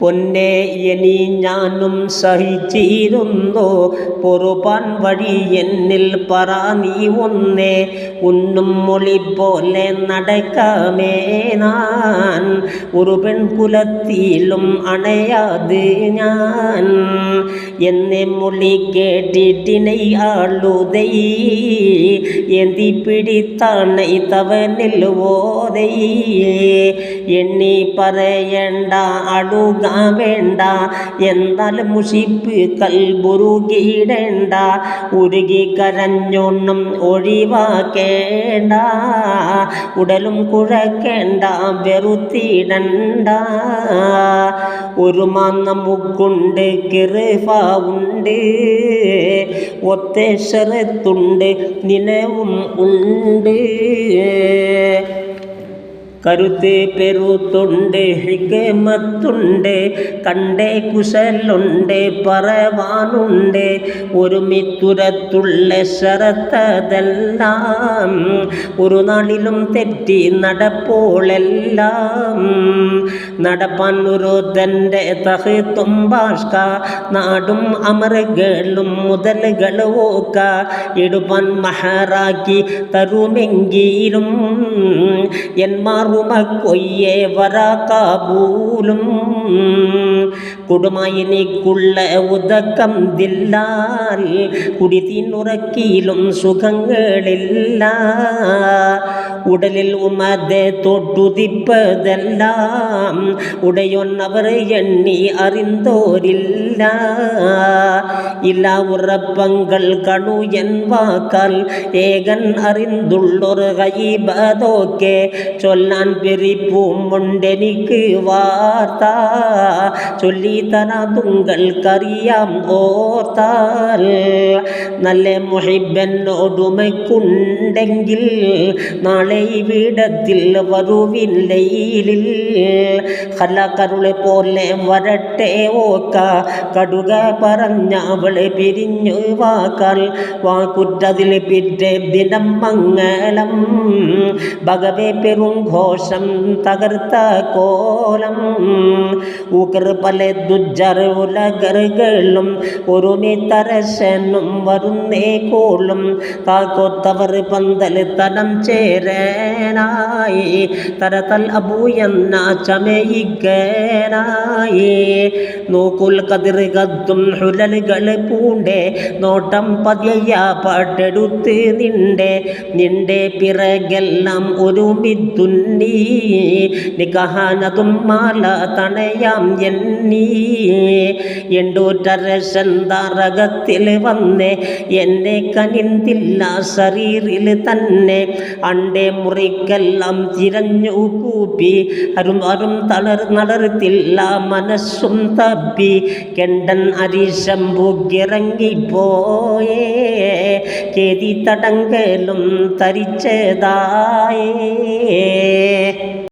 പൊന്നെ ഇനി ഞാനും സഹിച്ചിരുന്നു പൊറുപാൻ വഴി എന്നിൽ പറ നീ ഒന്നേ ഉന്നും മൊഴി പോലെ നടക്കാമേ ഞാൻ ഒരു പെൺകുലത്തിലും അണയാത് ഞാൻ എന്നെ മൊഴി കേട്ടിട്ടിനെ ആളുതൈ എന്തി പിടിത്താണൈ തവനിൽ ഓതൈ എണ്ണി പറയണ്ട അടുക വേണ്ട എന്നാൽ മുഷിപ്പ് കൽബുരുകിയിടേണ്ട ഉരുകി കരഞ്ഞൊന്നും ഒഴിവാക്കേണ്ട ഉടലും കുഴക്കേണ്ട വെറുത്തിടണ്ട ഒരു നമുക്കുണ്ട് കിറുഫ ഉണ്ട് ഒത്തേശരത്തുണ്ട് നിലവും ഉണ്ട് കരുത്ത് പെരുത്തുണ്ട് ഹിക്മത്തുണ്ട് കണ്ടേ കുശലുണ്ട് പറവാനുണ്ട് ഒരുമിത്തുരത്തുള്ള ശരത്തതെല്ലാം ഒരു നാളിലും തെറ്റി നടപ്പോളെല്ലാം നടപ്പാൻ ഒരു തൻ്റെ തഹത്തും ഭാഷ്ക നാടും അമറുകളും മുതലുകൾ ഓക്ക എടുപ്പാൻ മഹറാക്കി തരുമെങ്കിലും എന്മാർ കൊയ്യേ വരാക്കാബൂലും കുടുംബായിനിക്കുള്ള ഉദക്കം ദില്ലാൽ കുടിത്തിനുറക്കിയിലും സുഖങ്ങളില്ല ഉടലിൽ ഉമതെ തൊട്ടുതിപ്പതെല്ലാം ഉടയൊന്നവർ എണ്ണി അറിന്തോരില്ല ഇല്ല ഉറപ്പങ്ങൾ കണു എൻ വാക്കാൽ ഏകൻ അറിന്തുള്ളൊരു ഗൈബതൊക്കെ ചൊല്ലാൻ പെരിപ്പുമുണ്ടെനിക്ക് വാർത്ത ചൊല്ലിത്തരാ തുങ്കൾക്കറിയാം ഓർത്താൽ നല്ല മുഹിബനോടുമക്കുണ്ടെങ്കിൽ നാളെ ഇവിടത്തിൽ വരുവില്ലയിൽ ഹലക്കരുളെ പോലെ വരട്ടെ ഓക്ക കടുക പറഞ്ഞവളെ പിരിഞ്ഞു വാക്കാൽ വാക്കുറ്റതിൽ പിറ്റേ ദിനം മംഗളം ഭഗവേ പെരുഘോഷം തകർത്ത കോലം ഊക്കർ പല ദുജർ ഉലകറുകളും ഒരുമിത്തരശനും വരുന്നേ കോളും കാക്കൊത്തവർ പന്തൽ തനം ചേരനായി തരതൽ അബൂയെന്ന ചമയിക്കാനായി നോക്കുൽ കതിർ കത്തും ഹുലലുകൾ പൂണ്ടേ നോട്ടം പതിയ പാട്ടെടുത്ത് നിന്റെ പിറകെല്ലാം ഒരുമിത്തുന്നീ നികഹാനതും മാല തണയാം എന്നീ എണ്ടൂറ്റരശന്താരകത്തിൽ വന്നേ എന്നെ കനിന്തില്ല ശരീരിൽ തന്നെ അണ്ടേ മുറിക്കെല്ലാം തിരഞ്ഞു കൂപ്പി അരും നടർത്തില്ല മനസ്സും തപ്പി കെണ്ടൻ അരിശംബുകിറങ്ങിപ്പോയേ കേതി തടങ്കലും തരിച്ചതായേ